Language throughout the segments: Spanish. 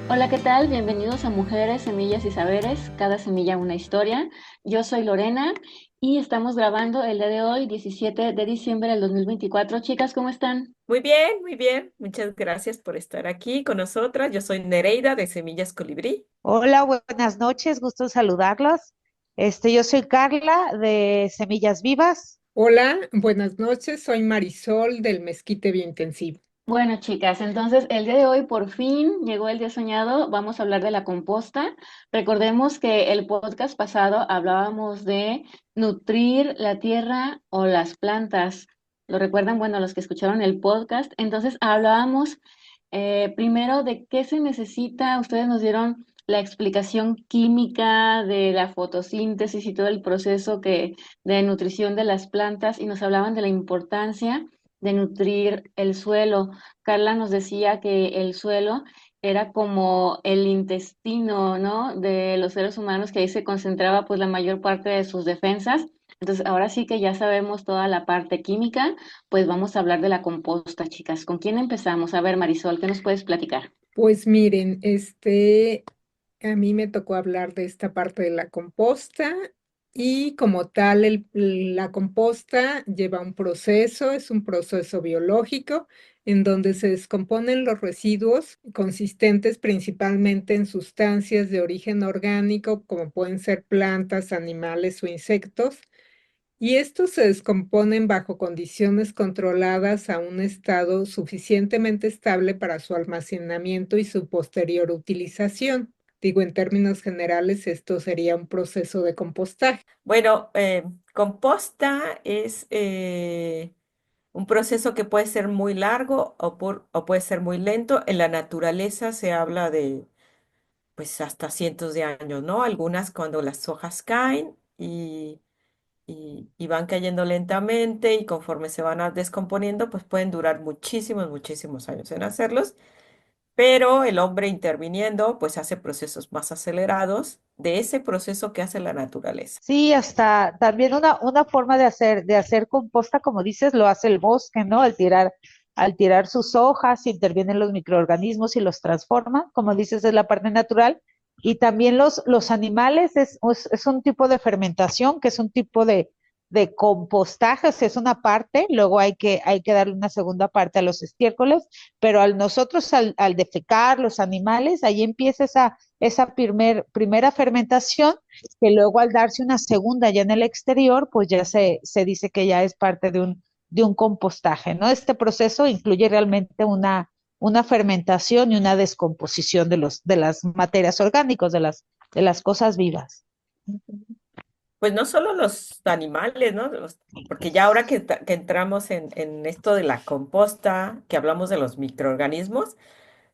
Hola, ¿qué tal? Bienvenidos a Mujeres, Semillas y Saberes, cada semilla una historia. Yo soy Lorena y estamos grabando el día de hoy, 17 de diciembre del 2024. Chicas, ¿cómo están? Muy bien, muy bien. Muchas gracias por estar aquí con nosotras. Yo soy Nereida de Semillas Colibrí. Hola, buenas noches, gusto en saludarlos. Yo soy Carla de Semillas Vivas. Hola, buenas noches. Soy Marisol del Mezquite Biointensivo. Bueno, chicas, entonces el día de hoy por fin llegó el día soñado. Vamos a hablar de la composta. Recordemos que el podcast pasado hablábamos de nutrir la tierra o las plantas. ¿Lo recuerdan? Bueno, los que escucharon el podcast. Entonces hablábamos primero de qué se necesita. Ustedes nos dieron la explicación química de la fotosíntesis y todo el proceso de nutrición de las plantas y nos hablaban de la importancia de nutrir el suelo. Carla nos decía que el suelo era como el intestino, ¿no? De los seres humanos, que ahí se concentraba pues la mayor parte de sus defensas. Entonces, ahora sí que ya sabemos toda la parte química, pues vamos a hablar de la composta, chicas. ¿Con quién empezamos? A ver, Marisol, ¿qué nos puedes platicar? Pues miren, a mí me tocó hablar de esta parte de la composta y como tal, la composta lleva un proceso, es un proceso biológico en donde se descomponen los residuos consistentes principalmente en sustancias de origen orgánico, como pueden ser plantas, animales o insectos. Y estos se descomponen bajo condiciones controladas a un estado suficientemente estable para su almacenamiento y su posterior utilización. Digo, en términos generales, esto sería un proceso de compostaje. Bueno, composta es un proceso que puede ser muy largo o puede ser muy lento. En la naturaleza se habla de pues hasta cientos de años, ¿no? Algunas cuando las hojas caen y van cayendo lentamente y conforme se van descomponiendo, pues pueden durar muchísimos, muchísimos años en hacerlos. Pero el hombre interviniendo, pues hace procesos más acelerados de ese proceso que hace la naturaleza. Sí, hasta también una forma de hacer composta, como dices, lo hace el bosque, ¿no? Al tirar sus hojas, intervienen los microorganismos y los transforma, como dices, es la parte natural. Y también los animales es un tipo de fermentación, que es un tipo de compostaje, o sea, es una parte, luego hay que darle una segunda parte a los estiércoles, pero al defecar los animales, ahí empieza esa primera fermentación que luego al darse una segunda ya en el exterior, pues ya se dice que ya es parte de un compostaje, ¿no? Este proceso incluye realmente una fermentación y una descomposición de las materias orgánicas, de las cosas vivas. Pues no solo los animales, ¿no? Porque ya ahora que entramos en esto de la composta, que hablamos de los microorganismos,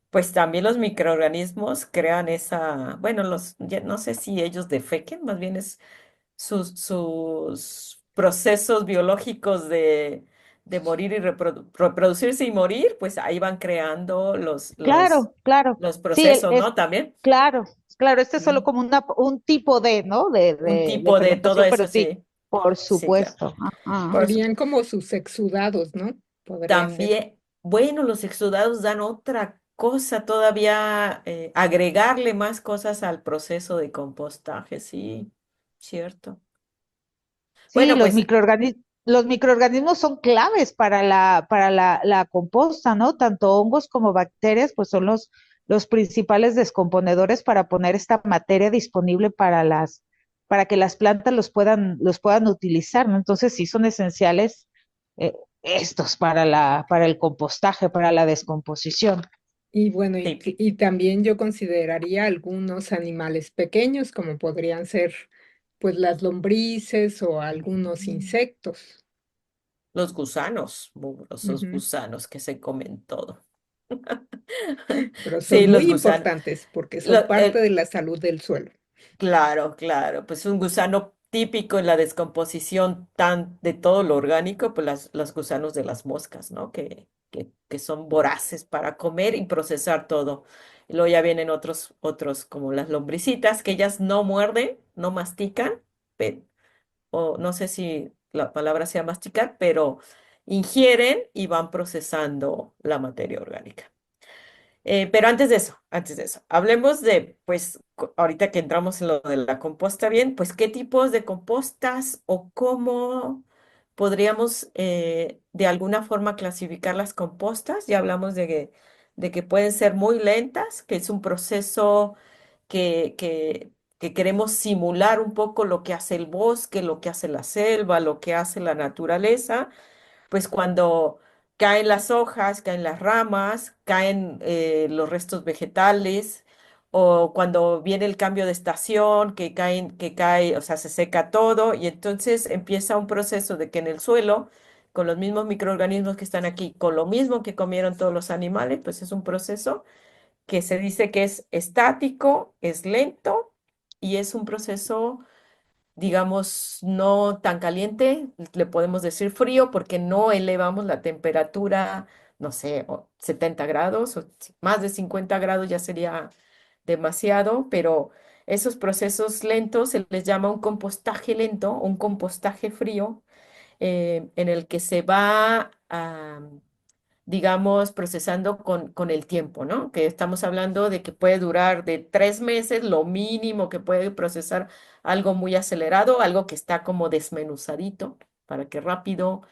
pues también los microorganismos crean esa, bueno, no sé si ellos defequen, más bien es sus procesos biológicos de morir y reproducirse y morir, pues ahí van creando Claro, claro. los Sí, procesos, ¿no? También. claro, claro, este es solo Mm. como un tipo de, ¿no? De, Un de, de tipo de todo fermentación, eso, pero sí, sí. por Sí, claro. supuesto. Ajá. Por su- Serían como sus exudados, ¿no? Podría ser. También, bueno, los exudados dan otra cosa todavía, agregarle más cosas al proceso de compostaje, sí, cierto. Sí, Bueno, pues los microorganismos son claves para la composta, ¿no? Tanto hongos como bacterias, pues son los principales descomponedores para poner esta materia disponible para que las plantas los puedan utilizar, ¿no? Entonces sí son esenciales estos para el compostaje, para la descomposición. Y bueno, sí. y también yo consideraría algunos animales pequeños, como podrían ser pues las lombrices o algunos insectos. Los gusanos, mugrosos Ujú. gusanos que se comen todo. Pero Sí, son los muy gusanos. importantes porque son Lo- parte el- de la salud del suelo. claro, claro. Pues un gusano típico en la descomposición de todo lo orgánico, pues los gusanos de las moscas, ¿no? Que son voraces para comer y procesar todo. Y luego ya vienen otros como las lombricitas, que ellas no muerden, no mastican, o no sé si la palabra sea masticar, pero ingieren y van procesando la materia orgánica. Pero antes de eso, hablemos de, pues, ahorita que entramos en lo de la composta bien, pues, ¿qué tipos de compostas o cómo podríamos de alguna forma clasificar las compostas? Ya hablamos de que pueden ser muy lentas, que es un proceso que, que, que queremos simular un poco lo que hace el bosque, lo que hace la selva, lo que hace la naturaleza, pues cuando caen las hojas, caen las ramas, caen los restos vegetales, o cuando viene el cambio de estación, que cae, o sea, se seca todo, y entonces empieza un proceso de que en el suelo, con los mismos microorganismos que están aquí, con lo mismo que comieron todos los animales, pues es un proceso que se dice que es estático, es lento y es un proceso, digamos, no tan caliente, le podemos decir frío porque no elevamos la temperatura, no sé, 70 grados o más de 50 grados ya sería demasiado, pero esos procesos lentos se les llama un compostaje lento, un compostaje frío, en el que se va a digamos, procesando con el tiempo, ¿no? Que estamos hablando de que puede durar de 3 meses, lo mínimo que puede procesar algo muy acelerado, algo que está como desmenuzadito, para que rápido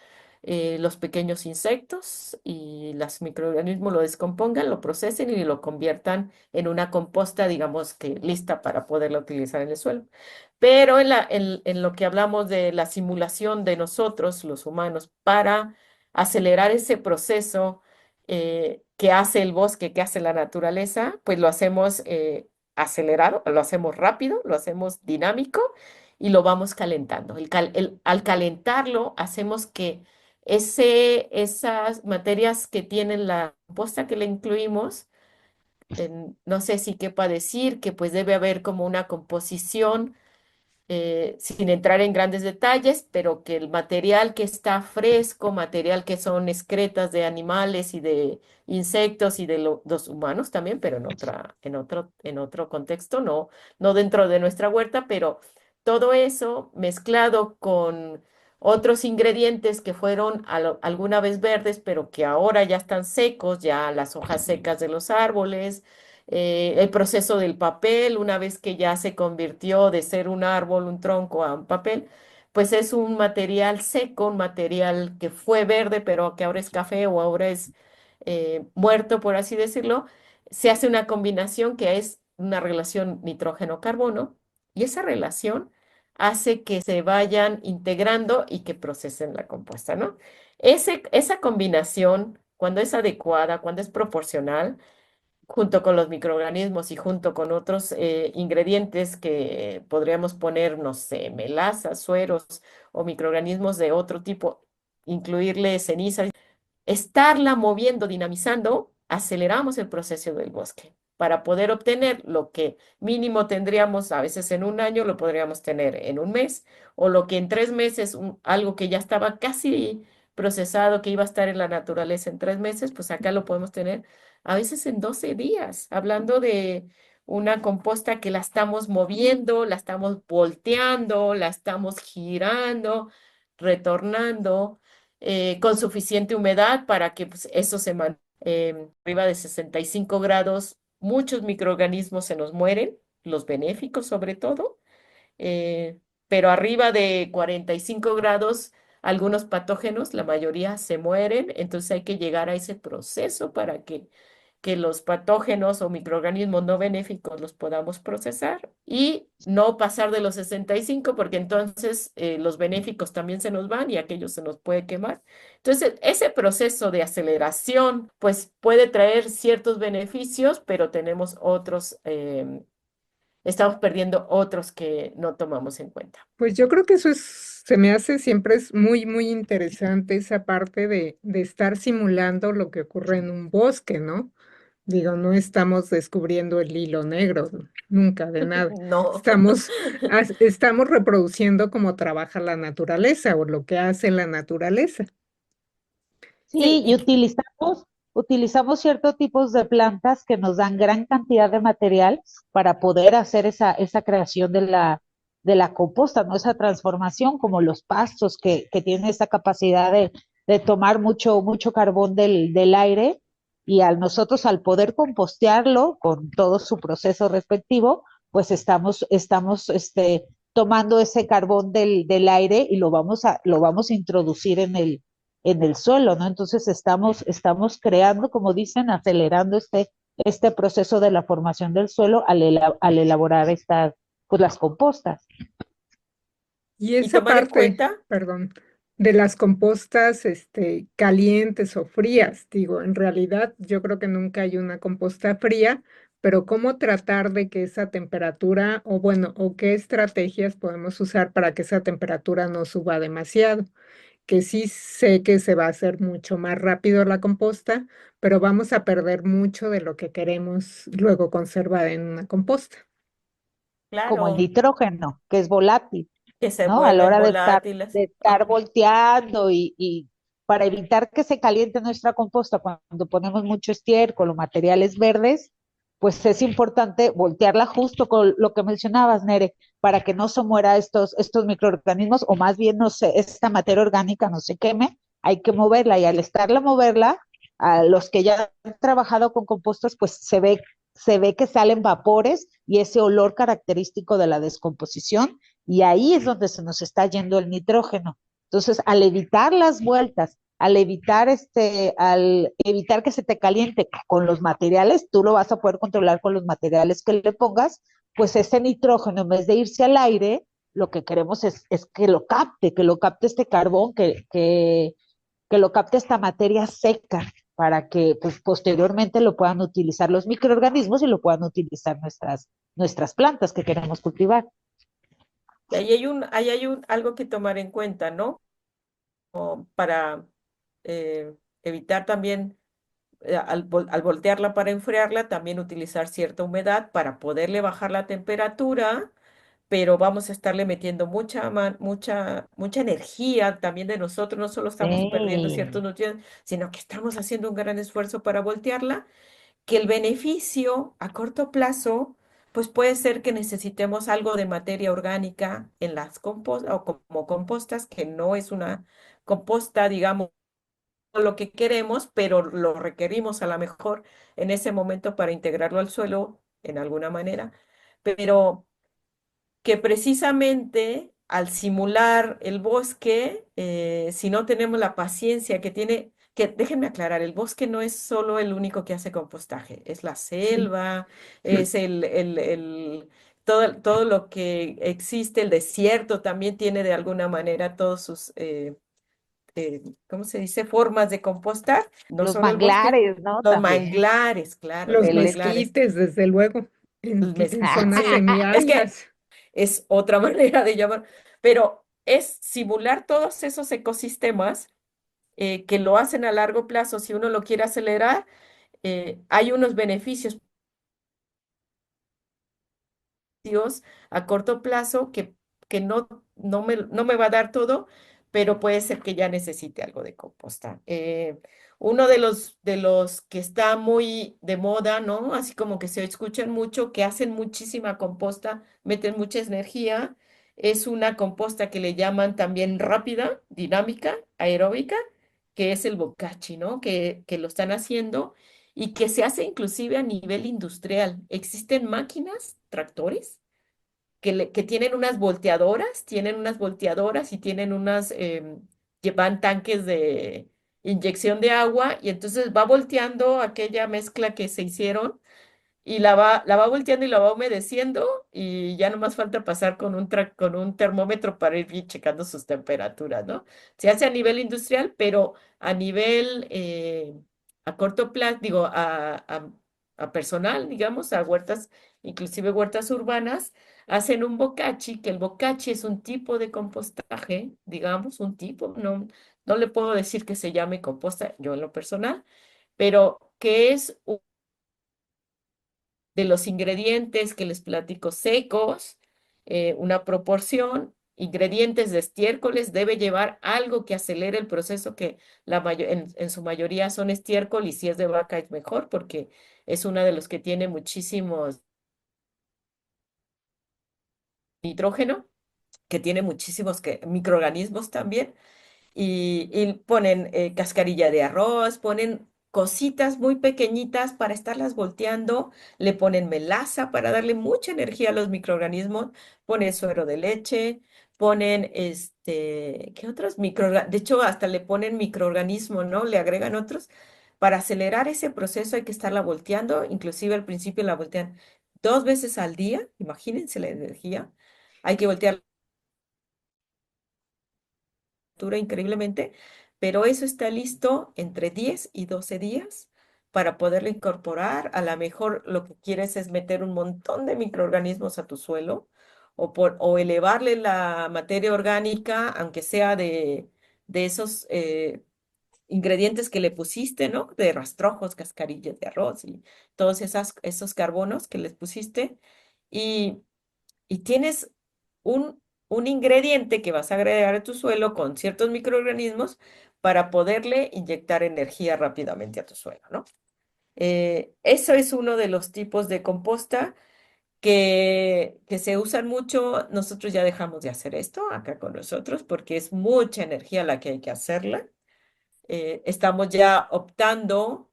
los pequeños insectos y los microorganismos lo descompongan, lo procesen y lo conviertan en una composta, digamos que lista para poderla utilizar en el suelo. Pero en lo que hablamos de la simulación de nosotros, los humanos, para acelerar ese proceso que hace el bosque, que hace la naturaleza, pues lo hacemos acelerado, lo hacemos rápido, lo hacemos dinámico y lo vamos calentando. Al calentarlo, hacemos que esas materias que tienen la composta que le incluimos, no sé si quepa decir que pues debe haber como una composición sin entrar en grandes detalles, pero que el material que está fresco, material que son excretas de animales y de insectos y de los humanos también, pero en otro contexto, no dentro de nuestra huerta, pero todo eso mezclado con otros ingredientes que fueron alguna vez verdes, pero que ahora ya están secos, ya las hojas secas de los árboles, el proceso del papel, una vez que ya se convirtió de ser un árbol, un tronco a un papel, pues es un material seco, un material que fue verde, pero que ahora es café o ahora es muerto, por así decirlo. Se hace una combinación que es una relación nitrógeno-carbono y esa relación hace que se vayan integrando y que procesen la compuesta, ¿no? Esa combinación, cuando es adecuada, cuando es proporcional, junto con los microorganismos y junto con otros ingredientes que podríamos poner, no sé, melazas, sueros o microorganismos de otro tipo, incluirle cenizas, estarla moviendo, dinamizando, aceleramos el proceso del bosque. Para poder obtener lo que mínimo tendríamos a veces en un año, lo podríamos tener en un mes, o lo que en 3 meses, algo que ya estaba casi procesado, que iba a estar en la naturaleza en 3 meses, pues acá lo podemos tener a veces en 12 días, hablando de una composta que la estamos moviendo, la estamos volteando, la estamos girando, retornando con suficiente humedad para que pues, eso se mantenga arriba de 65 grados. Muchos microorganismos se nos mueren, los benéficos sobre todo, eh, pero arriba de 45 grados, algunos patógenos, la mayoría se mueren, entonces hay que llegar a ese proceso para que los patógenos o microorganismos no benéficos los podamos procesar y no pasar de los 65 porque entonces los benéficos también se nos van y aquellos se nos puede quemar. Entonces, ese proceso de aceleración pues puede traer ciertos beneficios, pero tenemos otros, estamos perdiendo otros que no tomamos en cuenta. Pues yo creo que eso se me hace siempre es muy, muy interesante esa parte de estar simulando lo que ocurre en un bosque, ¿no? Digo, no estamos descubriendo el hilo negro, nunca de nada. No. Estamos reproduciendo cómo trabaja la naturaleza o lo que hace la naturaleza. Sí, Sí, y utilizamos ciertos tipos de plantas que nos dan gran cantidad de material para poder hacer esa creación de la composta, ¿no? Esa transformación, como los pastos que tienen esa capacidad de tomar mucho carbón del aire Y al nosotros, al poder compostearlo con todo su proceso respectivo, pues estamos tomando ese carbón del aire y lo vamos a introducir en el suelo, ¿no? Entonces estamos creando, como dicen, acelerando este proceso de la formación del suelo al elaborar pues las compostas. Y Y esa tomar en parte, cuenta, perdón, de las compostas, calientes o frías, digo, en realidad yo creo que nunca hay una composta fría, pero cómo tratar de que esa temperatura, o bueno, o qué estrategias podemos usar para que esa temperatura no suba demasiado, que sí sé que se va a hacer mucho más rápido la composta, pero vamos a perder mucho de lo que queremos luego conservar en una composta. Como el claro, nitrógeno, que es volátil, que se ¿no? A la vuelven hora de estar, volátiles. de estar volteando y para evitar que se caliente nuestra composta cuando ponemos mucho estiércol o materiales verdes, pues es importante voltearla justo con lo que mencionabas, Nere, para que no se muera estos microorganismos o más bien no se, esta materia orgánica no se queme, hay que moverla y al estarla moverla, a los que ya han trabajado con compostos, pues se ve que salen vapores y ese olor característico de la descomposición, y ahí es donde se nos está yendo el nitrógeno. Entonces, al evitar las vueltas, al evitar que se te caliente con los materiales, tú lo vas a poder controlar con los materiales que le pongas, pues ese nitrógeno, en vez de irse al aire, lo que queremos es que lo capte este carbón, que lo capte esta materia seca para que pues, posteriormente lo puedan utilizar los microorganismos y lo puedan utilizar nuestras plantas que queremos cultivar. Y ahí hay algo que tomar en cuenta, ¿no? Para evitar también, al voltearla para enfriarla, también utilizar cierta humedad para poderle bajar la temperatura, pero vamos a estarle metiendo mucha energía también de nosotros, no solo estamos perdiendo ciertos Sí, nutrientes, sino que estamos haciendo un gran esfuerzo para voltearla, que el beneficio a corto plazo, pues puede ser que necesitemos algo de materia orgánica en las compostas o como compostas, que no es una composta, digamos, lo que queremos, pero lo requerimos a lo mejor en ese momento para integrarlo al suelo en alguna manera. Pero que precisamente al simular el bosque, si no tenemos la paciencia que tiene, que déjenme aclarar, el bosque no es solo el único que hace compostaje, es la Sí. selva, es todo lo que existe, el desierto también tiene de alguna manera todos sus, ¿cómo se dice? Formas de compostar, no los solo el bosque, manglares, ¿no? los También. manglares, claro, los Los El manglares. mezquites, desde luego, El en mezquite, zonas sí, es que semiáridas. es otra manera de llamar, pero es simular todos esos ecosistemas que lo hacen a largo plazo. Si uno lo quiere acelerar, hay unos beneficios a corto plazo que no me va a dar todo, pero puede ser que ya necesite algo de composta. Uno de los que está muy de moda, ¿no? Así como que se escuchan mucho, que hacen muchísima composta, meten mucha energía, es una composta que le llaman también rápida, dinámica, aeróbica, que es el bokashi, ¿no? Que lo están haciendo y que se hace inclusive a nivel industrial. Existen máquinas, tractores que tienen unas volteadoras y tienen llevan tanques de inyección de agua y entonces va volteando aquella mezcla que se hicieron y la va volteando y la va humedeciendo y ya no más falta pasar con un termómetro para ir bien checando sus temperaturas, ¿no? Se hace a nivel industrial, pero a nivel, a corto plazo, digo, a personal, digamos, a huertas, inclusive huertas urbanas, hacen un bokashi, que el bokashi es un tipo de compostaje, digamos, un tipo, no le puedo decir que se llame composta, yo en lo personal, pero que es de los ingredientes que les platico secos, una proporción, ingredientes de estiércoles, debe llevar algo que acelere el proceso, que en su mayoría son estiércol, y si es de vaca es mejor porque es una de los que tiene muchísimos nitrógeno, que tiene muchísimos microorganismos también, y ponen cascarilla de arroz, ponen cositas muy pequeñitas para estarlas volteando, le ponen melaza para darle mucha energía a los microorganismos, ponen suero de leche, ponen ¿qué otros microorganismos? De hecho, hasta le ponen microorganismos, ¿no? Le agregan otros. Para acelerar ese proceso hay que estarla volteando, inclusive al principio la voltean 2 veces al día, imagínense la energía. Hay que voltear increíblemente, pero eso está listo entre 10 y 12 días para poderlo incorporar. A lo mejor lo que quieres es meter un montón de microorganismos a tu suelo o elevarle la materia orgánica, aunque sea de esos ingredientes que le pusiste, ¿no? De rastrojos, cascarillas de arroz y todos esos carbonos que les pusiste. Y y tienes un ingrediente que vas a agregar a tu suelo con ciertos microorganismos para poderle inyectar energía rápidamente a tu suelo, ¿no? Eso es uno de los tipos de composta que se usan mucho. Nosotros ya dejamos de hacer esto acá con nosotros porque es mucha energía la que hay que hacerla. Estamos ya optando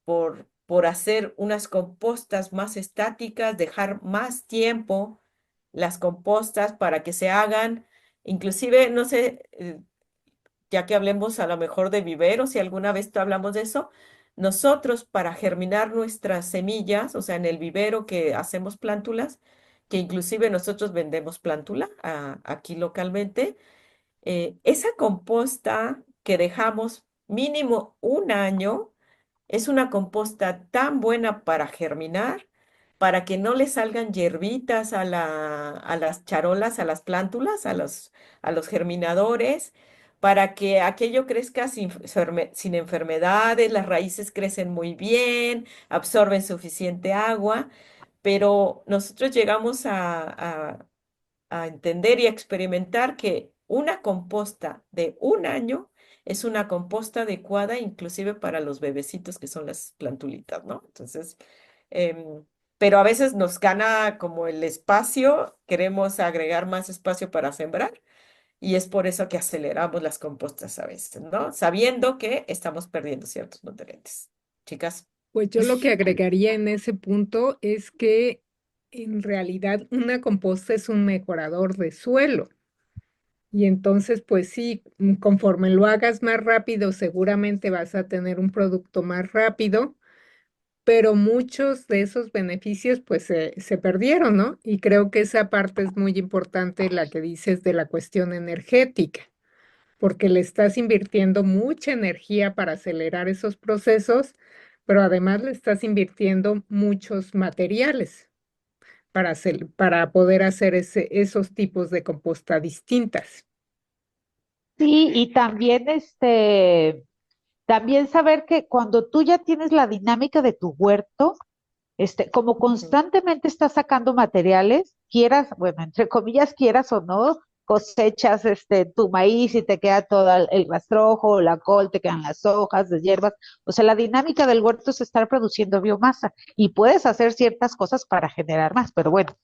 por hacer unas compostas más estáticas, dejar más tiempo las compostas para que se hagan, inclusive, no sé, ya que hablemos a lo mejor de viveros, si alguna vez hablamos de eso, nosotros para germinar nuestras semillas, o sea, en el vivero que hacemos plántulas, que inclusive nosotros vendemos plántula aquí localmente, esa composta que dejamos mínimo un año es una composta tan buena para germinar, para que no le salgan hierbitas a las charolas, a las plántulas, a los germinadores, para que aquello crezca sin enfermedades, las raíces crecen muy bien, absorben suficiente agua, pero nosotros llegamos a entender y a experimentar que una composta de un año es una composta adecuada inclusive para los bebecitos que son las plantulitas, ¿no? Entonces, em, pero a veces nos gana como el espacio, queremos agregar más espacio para sembrar y es por eso que aceleramos las compostas a veces, ¿no? Sabiendo que estamos perdiendo ciertos nutrientes. Chicas. Pues yo lo que agregaría en ese punto es que en realidad una composta es un mejorador de suelo. Y entonces, pues sí, conforme lo hagas más rápido, seguramente vas a tener un producto más rápido, pero muchos de esos beneficios pues se perdieron, ¿no? Y creo que esa parte es muy importante, la que dices de la cuestión energética, porque le estás invirtiendo mucha energía para acelerar esos procesos, pero además le estás invirtiendo muchos materiales para poder hacer esos tipos de composta distintas. Sí, y también también saber que cuando tú ya tienes la dinámica de tu huerto, como Ujú. constantemente estás sacando materiales, quieras, bueno, entre comillas, quieras o no, cosechas tu maíz y te queda todo el rastrojo, la col, te quedan las hojas, las hierbas. O sea, la dinámica del huerto es estar produciendo biomasa y puedes hacer ciertas cosas para generar más, pero bueno,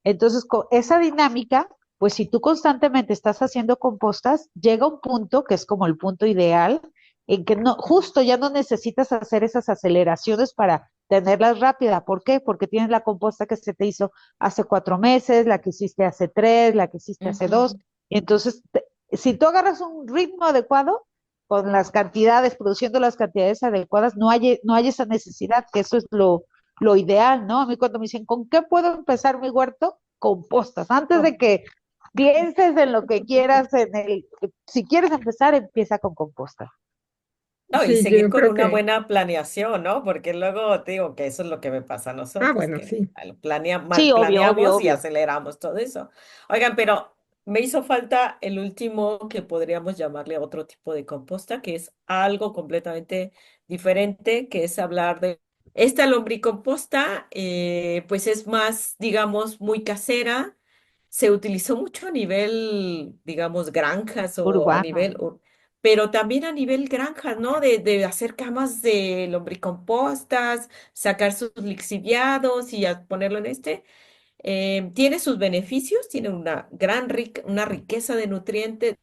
entonces, con esa dinámica, pues si tú constantemente estás haciendo compostas, llega un punto que es como el punto ideal, en que no, justo ya no necesitas hacer esas aceleraciones para tenerlas rápida. ¿Por qué? Porque tienes la composta que se te hizo hace 4 meses, la que hiciste hace 3, la que hiciste hace 2. Ujú. Entonces, si tú agarras un ritmo adecuado, con las cantidades, produciendo las cantidades adecuadas, no hay esa necesidad, que eso es lo ideal, ¿no? A mí cuando me dicen, ¿con qué puedo empezar mi huerto? Compostas. Antes de que pienses en lo que quieras, si quieres empezar, empieza con composta. No, y Sí, seguir yo con creo una que, buena planeación, ¿no? Porque luego te digo que eso es lo que me pasa a nosotros, bueno, que sí. mal Sí, obvio, obvio, planeamos y obvio. aceleramos todo eso. Oigan, pero me hizo falta el último que podríamos llamarle otro tipo de composta, que es algo completamente diferente, que es hablar de esta lombricomposta, pues es más, digamos, muy casera. Se utilizó mucho a nivel, digamos, granjas o a Urbano. nivel pero también a nivel granja, ¿no? De hacer camas de lombricompostas, sacar sus lixiviados y ponerlo en tiene sus beneficios, tiene una riqueza de nutrientes,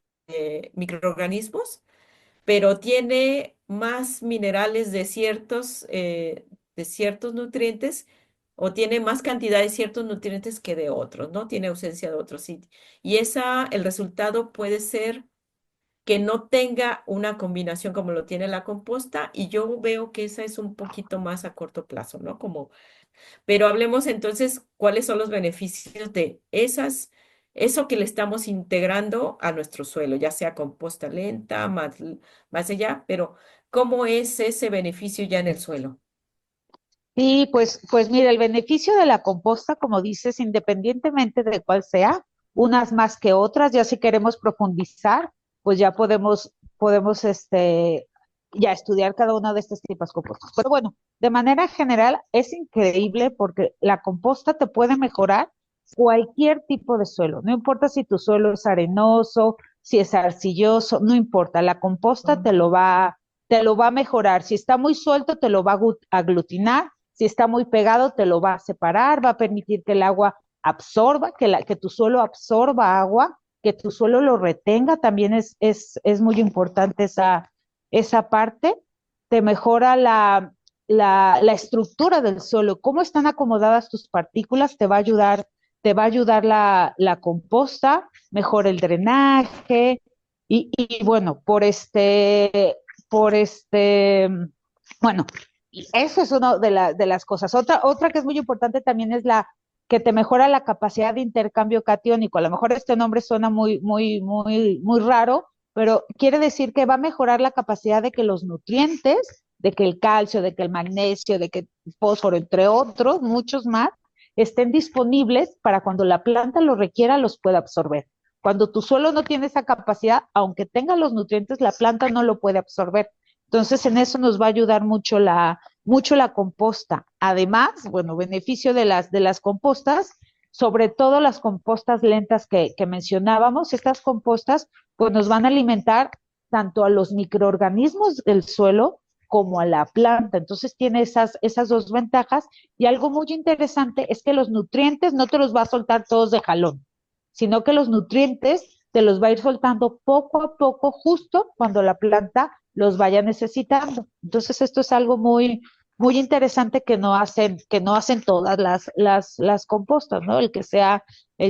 microorganismos, pero tiene más minerales de ciertos nutrientes o tiene más cantidad de ciertos nutrientes que de otros, ¿no? Tiene ausencia de otros. Y el resultado puede ser que no tenga una combinación como lo tiene la composta y yo veo que esa es un poquito más a corto plazo, ¿no? Pero hablemos entonces cuáles son los beneficios de eso que le estamos integrando a nuestro suelo, ya sea composta lenta, más allá, pero ¿cómo es ese beneficio ya en el suelo? Sí, pues mira, el beneficio de la composta, como dices, independientemente de cuál sea, unas más que otras, ya si queremos profundizar, pues ya podemos ya estudiar cada una de estas tipos de compostas. Pero bueno, de manera general es increíble porque la composta te puede mejorar cualquier tipo de suelo, no importa si tu suelo es arenoso, si es arcilloso, no importa, la composta te lo va a mejorar. Si está muy suelto, te lo va a aglutinar. Si está muy pegado, te lo va a separar, va a permitir que el agua absorba, que tu suelo absorba agua, que tu suelo lo retenga, también es muy importante esa parte. Te mejora la estructura del suelo, cómo están acomodadas tus partículas, te va a ayudar la composta, mejora el drenaje, y bueno, bueno, y eso es una de las cosas. Otra que es muy importante también es la que te mejora la capacidad de intercambio catiónico. A lo mejor este nombre suena muy, muy, muy, muy raro, pero quiere decir que va a mejorar la capacidad de que los nutrientes, de que el calcio, de que el magnesio, de que el fósforo, entre otros, muchos más, estén disponibles para cuando la planta los requiera, los pueda absorber. Cuando tu suelo no tiene esa capacidad, aunque tenga los nutrientes, la planta no lo puede absorber. Entonces, en eso nos va a ayudar mucho la composta. Además, bueno, beneficio de las compostas, sobre todo las compostas lentas que mencionábamos, estas compostas pues nos van a alimentar tanto a los microorganismos del suelo como a la planta. Entonces tiene esas dos ventajas y algo muy interesante es que los nutrientes no te los va a soltar todos de jalón, sino que los nutrientes te los va a ir soltando poco a poco, justo cuando la planta los vaya necesitando. Entonces, esto es algo muy, muy interesante que no hacen todas las compostas, ¿no? El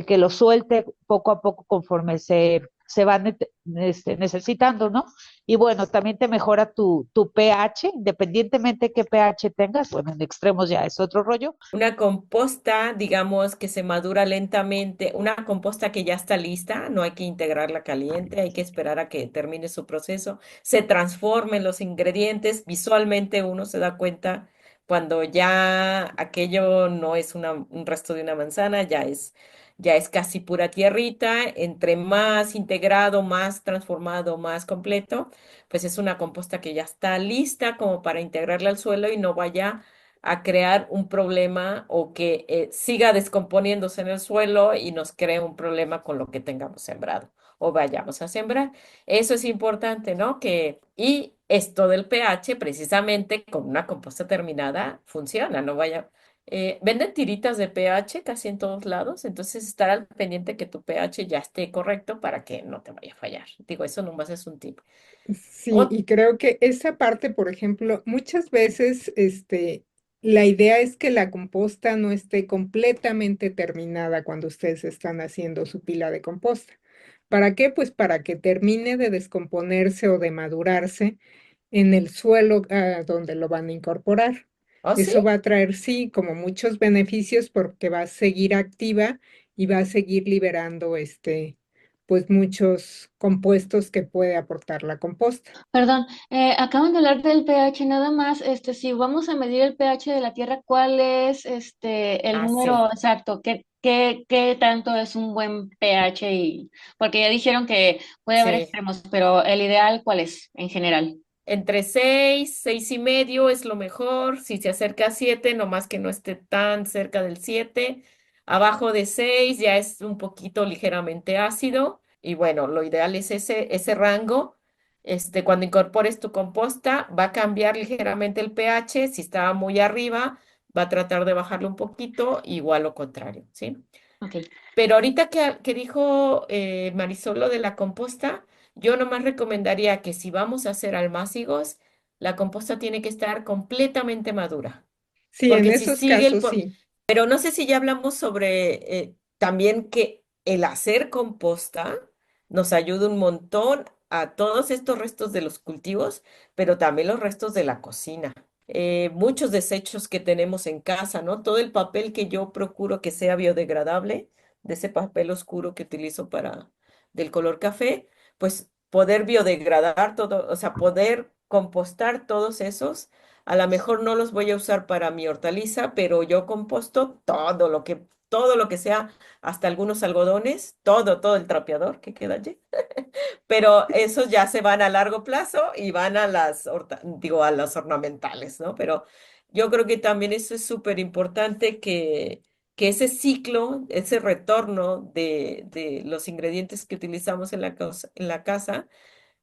que lo suelte poco a poco conforme se van necesitando, ¿no? Y bueno, también te mejora tu pH, independientemente de qué pH tengas, bueno, en extremos ya es otro rollo. Una composta, digamos, que se madura lentamente, una composta que ya está lista, no hay que integrarla caliente, hay que esperar a que termine su proceso, se transformen los ingredientes, visualmente uno se da cuenta cuando ya aquello no es un resto de una manzana, ya es casi pura tierrita, entre más integrado, más transformado, más completo, pues es una composta que ya está lista como para integrarla al suelo y no vaya a crear un problema o que siga descomponiéndose en el suelo y nos cree un problema con lo que tengamos sembrado o vayamos a sembrar. Eso es importante, ¿no? Y esto del pH, precisamente con una composta terminada, funciona, no vaya. Venden tiritas de pH casi en todos lados, entonces estar al pendiente que tu pH ya esté correcto para que no te vaya a fallar. Digo, eso nomás es un tip. Sí, y creo que esa parte, por ejemplo, muchas veces, la idea es que la composta no esté completamente terminada cuando ustedes están haciendo su pila de composta. ¿Para qué? Pues para que termine de descomponerse o de madurarse en el suelo donde lo van a incorporar. ¿Oh, sí? Eso va a traer, sí, como muchos beneficios porque va a seguir activa y va a seguir liberando, pues muchos compuestos que puede aportar la composta. Perdón, acaban de hablar del pH nada más, si vamos a medir el pH de la Tierra, ¿cuál es el Ah, número sí. exacto? ¿Qué tanto es un buen pH? Porque ya dijeron que puede haber Sí. extremos, pero el ideal, ¿cuál es en general? Entre 6, 6,5 es lo mejor. Si se acerca a 7, nomás que no esté tan cerca del 7. Abajo de 6 ya es un poquito ligeramente ácido. Y bueno, lo ideal es ese rango. Cuando incorpores tu composta, va a cambiar ligeramente el pH. Si estaba muy arriba, va a tratar de bajarlo un poquito, igual lo contrario, ¿sí? Ok. Pero ahorita que dijo Marisol lo de la composta, yo nomás recomendaría que si vamos a hacer almácigos, la composta tiene que estar completamente madura, Sí, en porque si esos sigue casos sí. pero no sé si ya hablamos sobre también que el hacer composta nos ayuda un montón a todos estos restos de los cultivos, pero también los restos de la cocina. Muchos desechos que tenemos en casa, ¿no? Todo el papel que yo procuro que sea biodegradable, de ese papel oscuro que utilizo para del color café, pues poder biodegradar todo, o sea, poder compostar todos esos. A lo mejor no los voy a usar para mi hortaliza, pero yo composto todo lo que sea, hasta algunos algodones, todo el trapeador que queda allí. Pero esos ya se van a largo plazo y van a digo, a las ornamentales, ¿no? Pero yo creo que también eso es súper importante que ese ciclo, ese retorno de los ingredientes que utilizamos en la casa,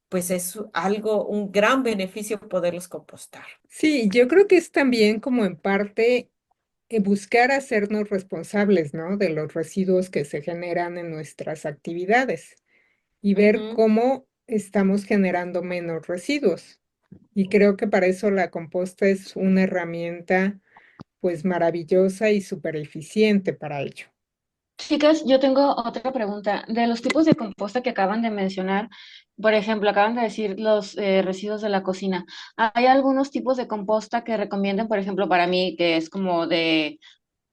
pues es algo, un gran beneficio poderlos compostar. Sí, yo creo que es también como en parte buscar hacernos responsables, ¿no? De los residuos que se generan en nuestras actividades y ver Ujú. cómo estamos generando menos residuos. Y creo que para eso la composta es una herramienta pues maravillosa y súper eficiente para ello. Chicas, yo tengo otra pregunta. De los tipos de composta que acaban de mencionar, por ejemplo, acaban de decir los residuos de la cocina. ¿Hay algunos tipos de composta que recomienden, por ejemplo, para mí, que es como de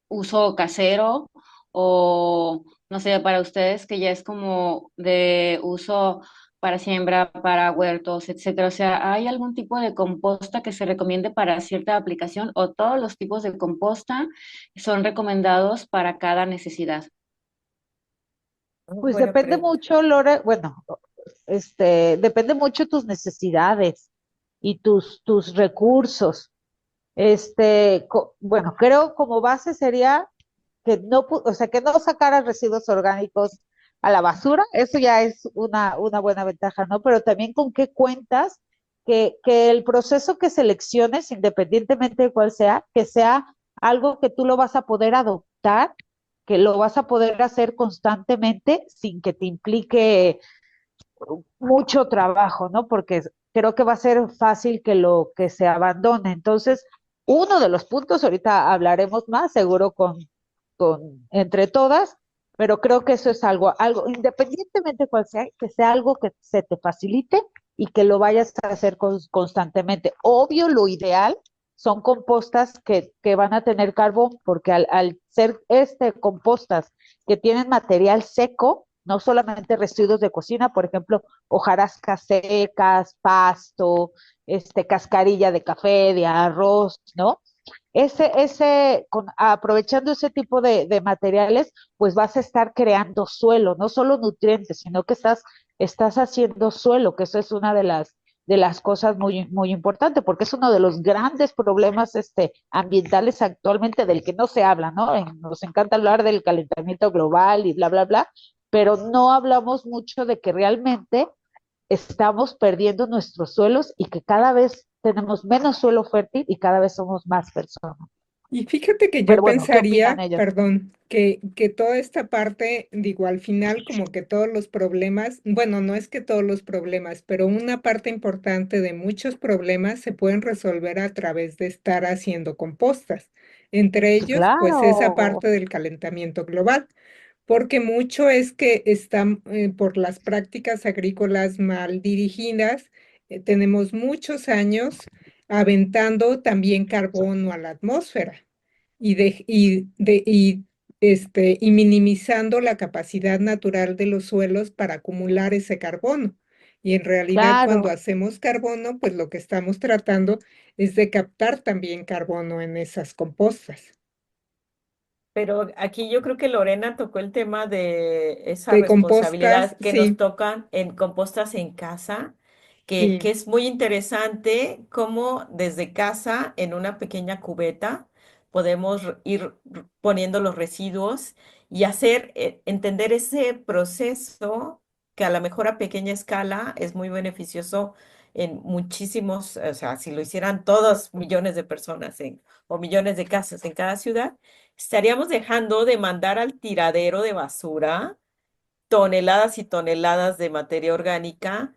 uso casero o, no sé, para ustedes, que ya es como de uso para siembra, para huertos, etcétera? O sea, ¿hay algún tipo de composta que se recomiende para cierta aplicación o todos los tipos de composta son recomendados para cada necesidad? Pues Buena depende pregunta. mucho, Lore, bueno, depende mucho tus necesidades y tus recursos. Bueno, creo como base sería que o sea, que no sacaras residuos orgánicos a la basura, eso ya es una buena ventaja, ¿no? Pero también con qué cuentas que el proceso que selecciones, independientemente de cuál sea, que sea algo que tú lo vas a poder adoptar, que lo vas a poder hacer constantemente sin que te implique mucho trabajo, ¿no? Porque creo que va a ser fácil que lo que se abandone. Entonces, uno de los puntos, ahorita hablaremos más, seguro entre todas, pero creo que eso es algo, independientemente cuál sea, que sea algo que se te facilite y que lo vayas a hacer constantemente. Obvio, lo ideal son compostas que van a tener carbón, porque al ser compostas que tienen material seco, no solamente residuos de cocina, por ejemplo, hojarascas secas, pasto, cascarilla de café, de arroz, ¿no? Aprovechando ese tipo de materiales, pues vas a estar creando suelo, no solo nutrientes, sino que estás haciendo suelo, que eso es una de las cosas muy, muy importantes, porque es uno de los grandes problemas ambientales actualmente del que no se habla, ¿no? Nos encanta hablar del calentamiento global y bla, bla, bla, pero no hablamos mucho de que realmente estamos perdiendo nuestros suelos y que cada vez tenemos menos suelo fértil y cada vez somos más personas. Y fíjate que Pero yo bueno, ¿qué opinan pensaría, ellos? perdón, que toda esta parte, digo, al final como que todos los problemas, bueno, no es que todos los problemas, pero una parte importante de muchos problemas se pueden resolver a través de estar haciendo compostas. Entre ellos, pues esa Claro, parte del calentamiento global, porque mucho es que están por las prácticas agrícolas mal dirigidas, tenemos muchos años aventando también carbono a la atmósfera y minimizando la capacidad natural de los suelos para acumular ese carbono. Y en realidad, cuando claro. hacemos carbono, pues lo que estamos tratando es de captar también carbono en esas compostas, Pero aquí yo creo que Lorena tocó el tema de esa de compostas, responsabilidad que nos sí, tocan en compostas en casa, que sí, es muy interesante cómo desde casa, en una pequeña cubeta, podemos ir poniendo los residuos y hacer, entender ese proceso que a lo mejor a pequeña escala es muy beneficioso en muchísimos, o sea, si lo hicieran todos millones de personas o millones de casas en cada ciudad, estaríamos dejando de mandar al tiradero de basura toneladas y toneladas de materia orgánica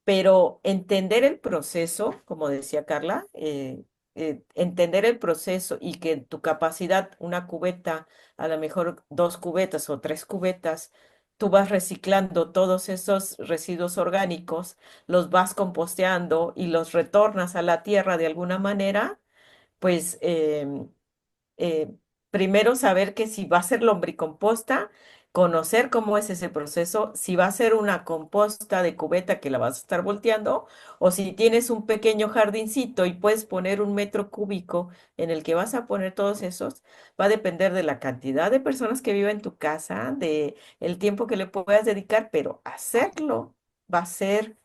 pero entender el proceso, como decía Carla, entender el proceso y que tu capacidad, una cubeta, a lo mejor dos cubetas o tres cubetas, tú vas reciclando todos esos residuos orgánicos, los vas composteando y los retornas a la tierra de alguna manera, pues eh, primero saber que si va a ser lombricomposta, conocer cómo es ese proceso, si va a ser una composta de cubeta que la vas a estar volteando, o si tienes un pequeño jardincito y puedes poner 1 metro cúbico en el que vas a poner todos esos, va a depender de la cantidad de personas que viven en tu casa, de el tiempo que le puedas dedicar, pero hacerlo va a ser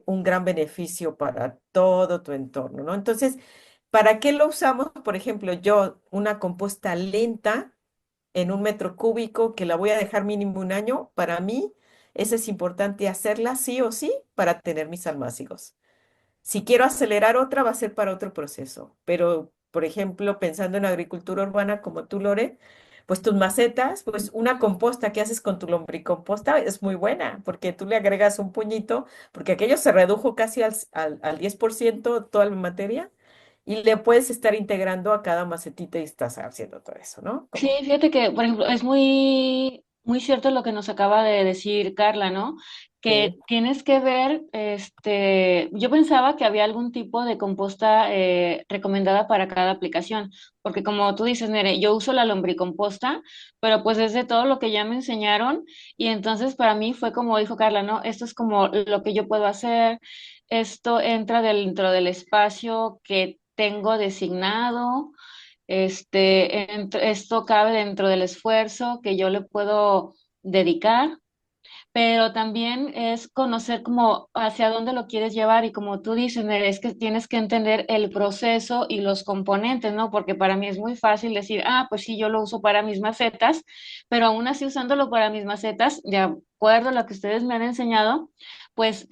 un gran beneficio para todo tu entorno, ¿no? Entonces, ¿para qué lo usamos? Por ejemplo, yo una composta lenta en 1 metro cúbico que la voy a dejar mínimo un año, para mí eso es importante hacerla sí o sí para tener mis almácigos. Si quiero acelerar otra, va a ser para otro proceso. Pero, por ejemplo, pensando en agricultura urbana como tú, Lore, pues tus macetas, pues una composta que haces con tu lombricomposta es muy buena, porque tú le agregas un puñito, porque aquello se redujo casi al 10% toda la materia, y le puedes estar integrando a cada macetita y estás haciendo todo eso, ¿no? Sí, Como, fíjate que, por ejemplo, es muy cierto lo que nos acaba de decir Carla, ¿no? Que sí. tienes que ver, yo pensaba que había algún tipo de composta recomendada para cada aplicación, porque como tú dices, Nere, yo uso la lombricomposta, pero pues es de todo lo que ya me enseñaron y entonces para mí fue como dijo Carla, ¿no? Esto es como lo que yo puedo hacer, esto entra dentro del espacio que tengo designado. Esto cabe dentro del esfuerzo que yo le puedo dedicar, pero también es conocer como hacia dónde lo quieres llevar y como tú dices, Nere, es que tienes que entender el proceso y los componentes, ¿no? Porque para mí es muy fácil decir, ah, pues sí, yo lo uso para mis macetas, pero aún así usándolo para mis macetas, de acuerdo a lo que ustedes me han enseñado, pues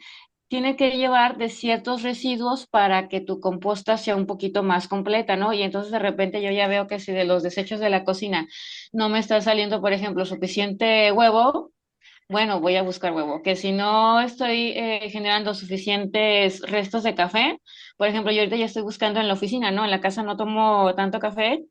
tiene que llevar de ciertos residuos para que tu composta sea un poquito más completa, ¿no? Y entonces de repente yo ya veo que si de los desechos de la cocina no me está saliendo, por ejemplo, suficiente huevo, bueno, voy a buscar huevo. Que si no estoy generando suficientes restos de café, por ejemplo, yo ahorita ya estoy buscando en la oficina, ¿no? En la casa no tomo tanto café,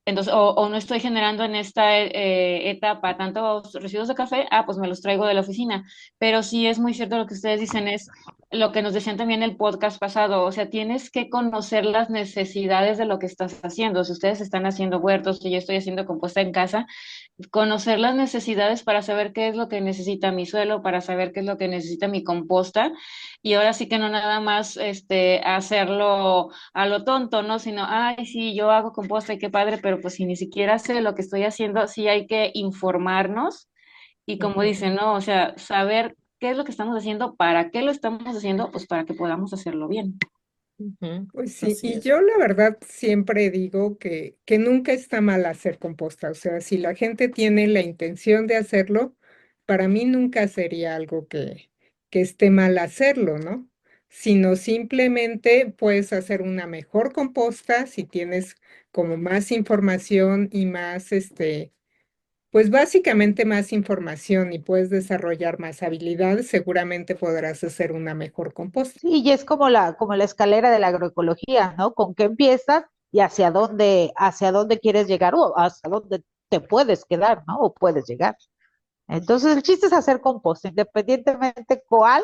entonces, o no estoy generando en esta etapa tantos residuos de café, ah, pues me los traigo de la oficina. Pero sí es muy cierto lo que ustedes dicen, es lo que nos decían también en el podcast pasado, o sea, tienes que conocer las necesidades de lo que estás haciendo. Si ustedes están haciendo huertos, si yo estoy haciendo composta en casa, conocer las necesidades para saber qué es lo que necesita mi suelo, para saber qué es lo que necesita mi composta. Y ahora sí que no nada más hacerlo a lo tonto, ¿no? Sino, ay, sí, yo hago composta y qué padre, pero pues si ni siquiera sé lo que estoy haciendo, sí hay que informarnos y como Ujú, dicen, ¿no? O sea, saber qué es lo que estamos haciendo, para qué lo estamos haciendo, pues para que podamos hacerlo bien. ujú, Pues sí, así y es. yo la verdad siempre digo que nunca está mal hacer composta. O sea, si la gente tiene la intención de hacerlo, para mí nunca sería algo que esté mal hacerlo, ¿no? Sino simplemente puedes hacer una mejor composta si tienes como más información y más, pues básicamente más información y puedes desarrollar más habilidades, seguramente podrás hacer una mejor composta. Sí, y es como la escalera de la agroecología, ¿no? ¿Con qué empiezas y hacia dónde quieres llegar o hasta dónde te puedes quedar, ¿no? O puedes llegar. Entonces, el chiste es hacer compost, independientemente cuál,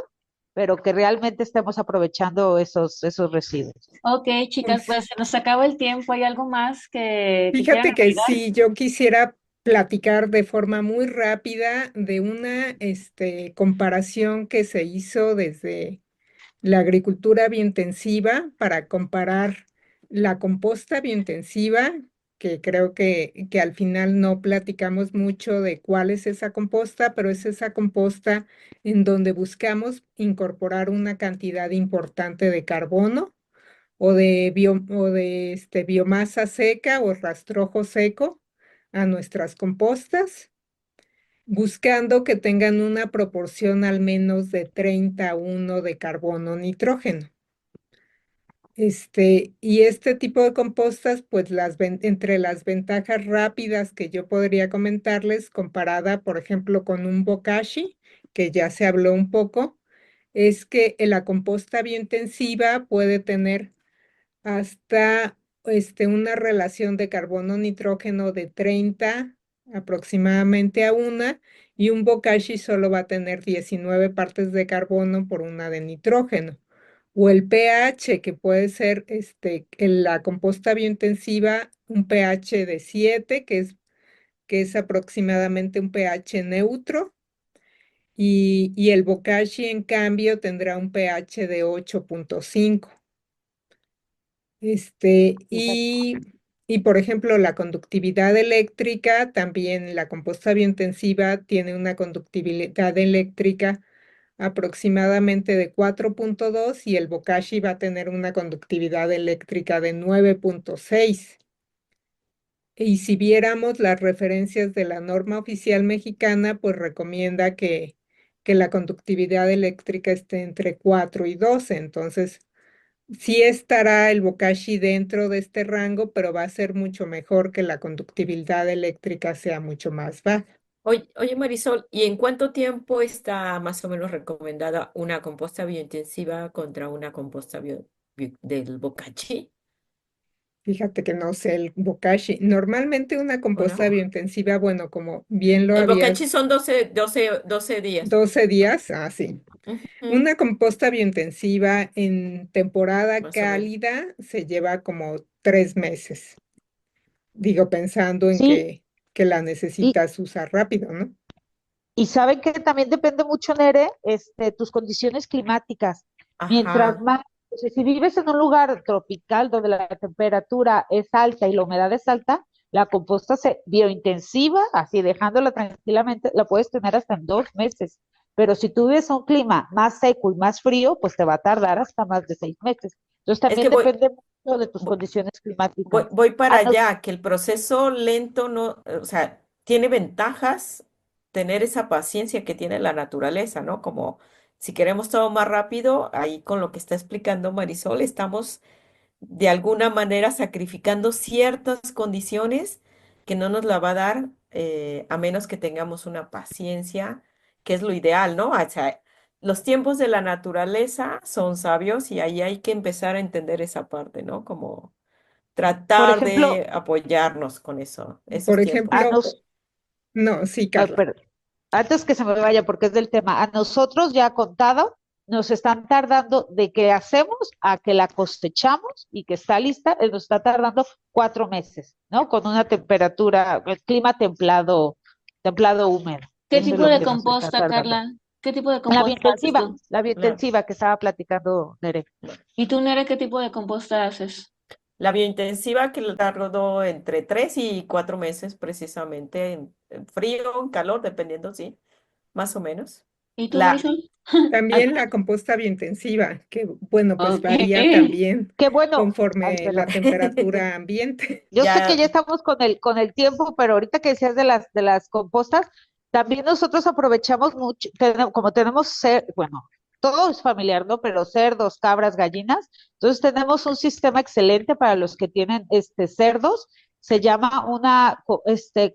pero que realmente estemos aprovechando esos residuos. Ok, chicas, Pues pues se nos acaba el tiempo. ¿Hay algo más que quieran fíjate que agregar? si yo quisiera platicar de forma muy rápida de una comparación que se hizo desde la agricultura biointensiva para comparar la composta biointensiva, que creo que al final no platicamos mucho de cuál es esa composta, pero es esa composta en donde buscamos incorporar una cantidad importante de carbono o de biomasa seca o rastrojo seco a nuestras compostas, buscando que tengan una proporción al menos de 30:1 de carbono nitrógeno. Y este tipo de compostas, pues entre las ventajas rápidas que yo podría comentarles, comparada, por ejemplo, con un bokashi, que ya se habló un poco, es que la composta biointensiva puede tener hasta una relación de carbono-nitrógeno de 30 aproximadamente a una, y un bokashi solo va a tener 19 partes de carbono por una de nitrógeno. O el pH, que puede ser en la composta biointensiva un pH de 7, que es aproximadamente un pH neutro, y el bokashi, en cambio, tendrá un pH de 8.5. Este, Fíjate. y, y por ejemplo, la conductividad eléctrica, también la composta biointensiva tiene una conductividad eléctrica aproximadamente de 4.2, y el bokashi va a tener una conductividad eléctrica de 9.6. Y si viéramos las referencias de la norma oficial mexicana, pues recomienda que la conductividad eléctrica esté entre 4 y 12. Entonces, sí estará el bokashi dentro de este rango, pero va a ser mucho mejor que la conductividad eléctrica sea mucho más baja. Oye, Marisol, ¿y en cuánto tiempo está más o menos recomendada una composta biointensiva contra una composta del bokashi? Fíjate que no sé el bokashi. Normalmente una ¿O composta no? biointensiva, bueno, como bien lo El bokashi habías, son 12 días. 12 días, sí. Ujú, Una composta biointensiva en temporada más o menos. cálida se lleva como 3 meses. Digo, pensando en Sí, que la y, necesitas usar rápido, ¿no? y saben que también depende mucho, Nere, tus condiciones climáticas. Mientras Ajá. más, o sea, si vives en un lugar tropical donde la temperatura es alta y la humedad es alta, la composta se biointensiva, así dejándola tranquilamente, la puedes tener hasta en 2 meses. Pero si tú vives en un clima más seco y más frío, pues te va a tardar hasta más de 6 meses. Entonces Es también que depende mucho de tus vo- condiciones climáticas. voy para A nos- allá, que el proceso lento no, o sea, tiene ventajas tener esa paciencia que tiene la naturaleza, ¿no? Como si queremos todo más rápido, ahí con lo que está explicando Marisol, estamos de alguna manera sacrificando ciertas condiciones que no nos la va a dar, a menos que tengamos una paciencia, que es lo ideal, ¿no? O sea, los tiempos de la naturaleza son sabios y ahí hay que empezar a entender esa parte, ¿no? Como por tratar ejemplo, de apoyarnos con eso, Por esos a tiempos. ejemplo, nos, no, sí, ah, Carla. per- antes que se me vaya, porque es del tema, a nosotros ya contado, nos están tardando de que hacemos a que la cosechamos y que está lista, nos está tardando 4 meses, ¿no? Con una temperatura, el clima templado, templado húmedo. ¿Qué Eso es tipo lo de que nos está composta, tardando. Carla? ¿Qué tipo de composta haces tú? La La, biointensiva que estaba platicando Nere. ¿Y tú, Nere, qué tipo de composta haces? la biointensiva que la tardó entre 3 y 4 meses precisamente en frío, en calor, dependiendo, sí, más o menos. ¿Y tú, La, Marisol? También la composta biointensiva, que bueno, pues Ok. varía también Qué bueno. Ay, conforme perdón. la temperatura ambiente. Yo sé que ya, ya estamos con el tiempo, pero ahorita que decías de las compostas, también nosotros aprovechamos mucho, como tenemos, bueno, todo es familiar, ¿no? Pero cerdos, cabras, gallinas, entonces tenemos un sistema excelente para los que tienen cerdos, se llama una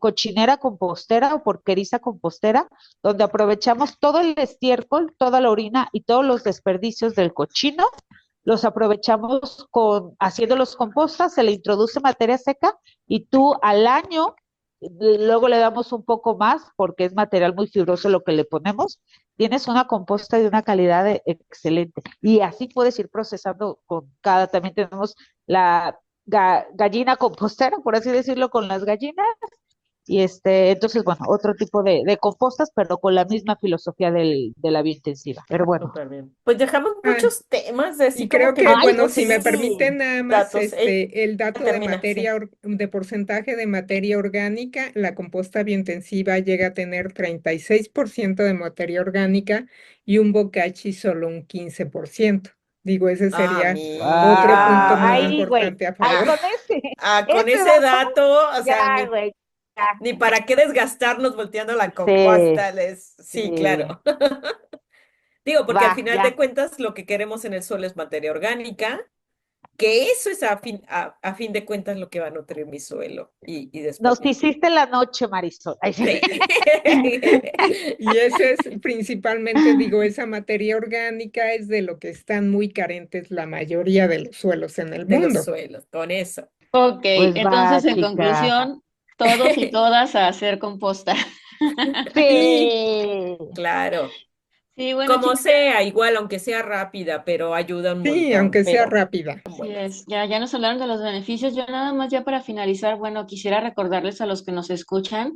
cochinera compostera o porqueriza compostera, donde aprovechamos todo el estiércol, toda la orina y todos los desperdicios del cochino, los aprovechamos haciendo los compostas, se le introduce materia seca y tú al año, luego le damos un poco más porque es material muy fibroso lo que le ponemos, tienes una composta de una calidad excelente. Y así puedes ir procesando también tenemos la gallina compostera, por así decirlo, con las gallinas, y entonces, bueno, otro tipo de compostas, pero con la misma filosofía de la biointensiva. Pero bueno, súper bien. Pues dejamos Ah, muchos temas, así y como creo que que, ay, bueno, muchos si me sí, permiten nada más, datos. el dato de Termina, sí. de porcentaje de materia orgánica, la composta biointensiva llega a tener 36% de materia orgánica y un bokashi solo un 15%. Digo, ese Ah, sería otro punto wow, muy mira. ay, güey, importante a ay, favor. con ese, Con ese ese dato, dato, o ya, sea, ni, güey, ya. ni para qué desgastarnos volteando la Sí, composta. Sí, sí, claro. Digo, porque al va, final de ya. cuentas lo que queremos en el suelo es materia orgánica que eso es a fin de cuentas lo que va a nutrir mi suelo y después Nos hiciste la noche, Marisol. Ay, sí. Sí. Y ese es principalmente, digo, esa materia orgánica es de lo que están muy carentes la mayoría de los suelos en el de los mundo. suelos, con eso. Ok, Pues va, entonces en chica. conclusión, todos y todas a hacer composta. Sí, Sí. claro. Sí, bueno, Como chicas, sea, igual, aunque sea rápida, pero ayuda un Sí, montón, aunque sea pero rápida. son así buenas. es, ya nos hablaron de los beneficios. Yo nada más ya para finalizar, bueno, quisiera recordarles a los que nos escuchan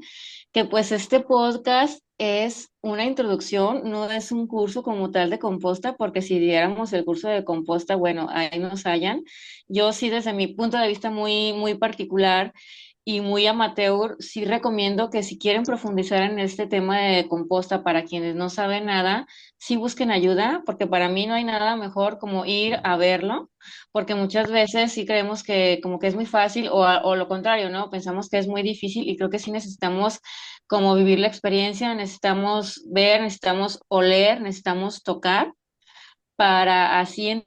que pues este podcast es una introducción, no es un curso como tal de composta, porque si diéramos el curso de composta, bueno, ahí nos hallan. Yo sí, desde mi punto de vista muy particular y muy amateur, sí recomiendo que si quieren profundizar en este tema de composta para quienes no saben nada, sí busquen ayuda, porque para mí no hay nada mejor como ir a verlo, porque muchas veces sí creemos que como que es muy fácil o lo contrario, ¿no? Pensamos que es muy difícil y creo que sí necesitamos como vivir la experiencia, necesitamos ver, necesitamos oler, necesitamos tocar para así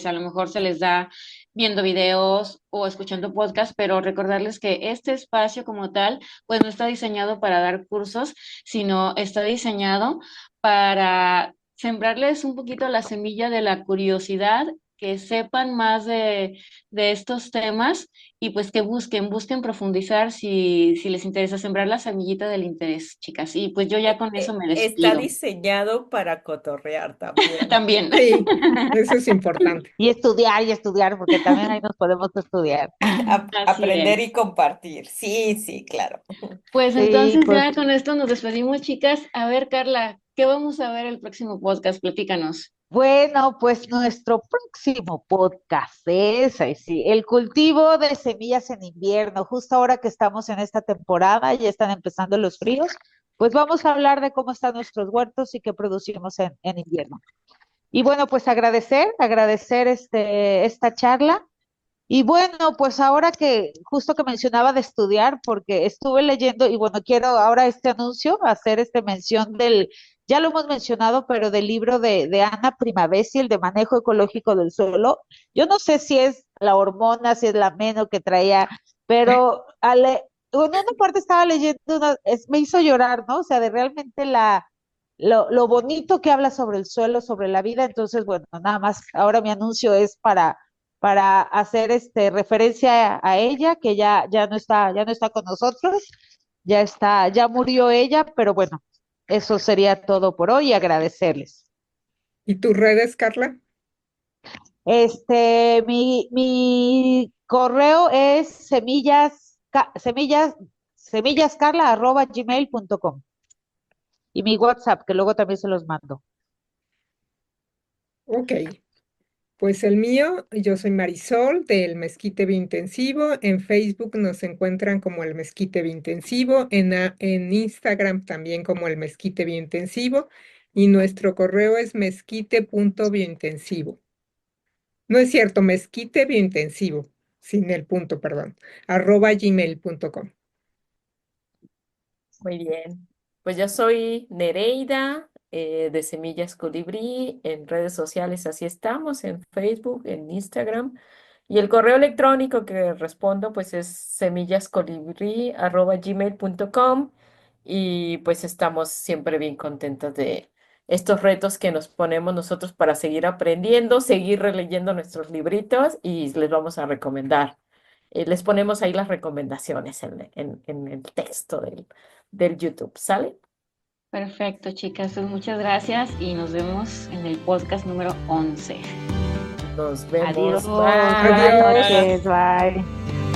a lo mejor se les da viendo videos o escuchando podcasts, pero recordarles que este espacio como tal, pues no está diseñado para dar cursos, sino está diseñado para sembrarles un poquito la semilla de la curiosidad, que sepan más de estos temas y pues que busquen profundizar si les interesa sembrar la semillita del interés, chicas. Y pues yo ya con eso me Está despido. diseñado para cotorrear también. También. Sí, eso es importante. Y estudiar, porque también ahí nos podemos estudiar. Así Aprender es. y compartir. Sí, sí, claro. Pues Sí, entonces pues ya con esto nos despedimos, chicas. A ver, Carla, ¿qué vamos a ver el próximo podcast? Platícanos. bueno, pues nuestro próximo podcast es ay, sí, el cultivo de semillas en invierno. Justo ahora que estamos en esta temporada, ya están empezando los fríos, pues vamos a hablar de cómo están nuestros huertos y qué producimos en invierno. Y bueno, pues agradecer esta charla. Y bueno, pues ahora que justo que mencionaba de estudiar, porque estuve leyendo y bueno, quiero ahora este anuncio, hacer esta mención ya lo hemos mencionado, pero del libro de Ana Primavesi, el de manejo ecológico del suelo. Yo no sé si es la hormona, si es la ameno que traía, pero en una parte estaba leyendo, me hizo llorar, ¿no? O sea, de realmente lo bonito que habla sobre el suelo, sobre la vida. Entonces, bueno, nada más, ahora mi anuncio es para hacer referencia a ella, que ya no está con nosotros, ya murió ella, pero bueno, eso sería todo por hoy y agradecerles. ¿Y tus redes, Carla? Mi correo es semillascarla@gmail.com y mi WhatsApp, que luego también se los mando. Ok, pues el mío, yo soy Marisol del Mezquite Biointensivo. En Facebook nos encuentran como el Mezquite Biointensivo, en Instagram también como el Mezquite Biointensivo y nuestro correo es mezquite.biointensivo. No es cierto, Mezquite Biointensivo, sin el punto, perdón, @gmail.com. Muy bien. Pues yo soy Nereida de Semillas Colibrí. En redes sociales así estamos, en Facebook, en Instagram. Y el correo electrónico que respondo pues es semillascolibrí@gmail.com. Y pues estamos siempre bien contentos de estos retos que nos ponemos nosotros para seguir aprendiendo, seguir releyendo nuestros libritos y les vamos a recomendar. Les ponemos ahí las recomendaciones en el texto del YouTube, ¿sale? Perfecto, chicas. Pues muchas gracias y nos vemos en el podcast número 11. Nos Adiós, vemos. buenas Adiós. Bye. noches, bye.